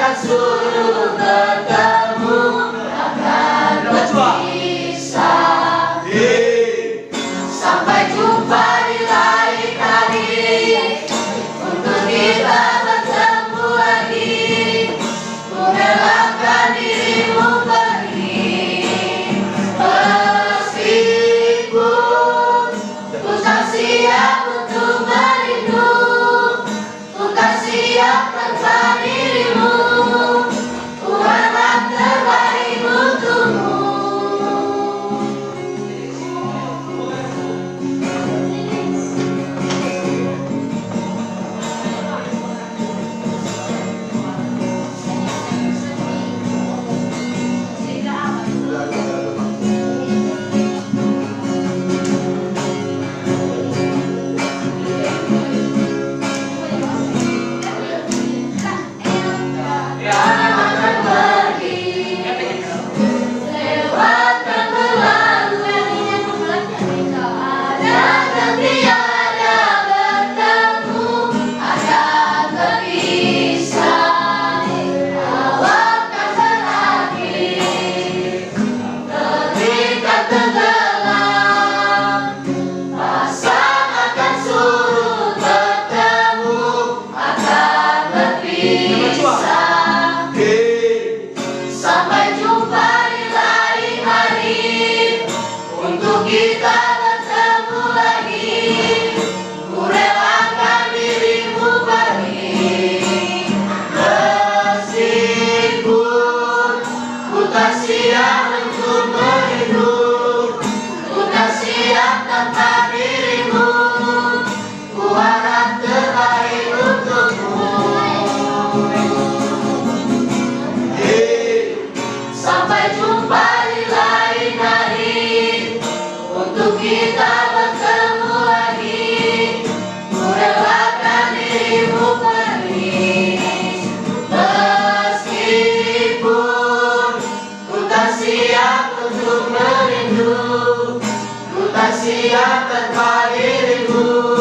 akan suruh bertemu, akan berpisah. Sampai jumpa di lain hari, untuk kita bertemu lagi. Ku relakan dirimu pergi, meskipun ku tak siap untuk merindu. Ku tak siap tanpa dirimu, ku harap terbaik untukmu. Sampai jumpa di lain hari, untuk kita bertemu lagi. Ku relakan dirimu pergi, meskipun ku tak siap untuk merindu. Ku tak siap tanpa dirimu, ku harap terbaik untukmu. Sampai jumpa di lain hari, untuk kita bertemu lagi. Ku relakan dirimu pergi, meskipun ku tak siap untuk merindu. Ku tak siap tanpa dirimu.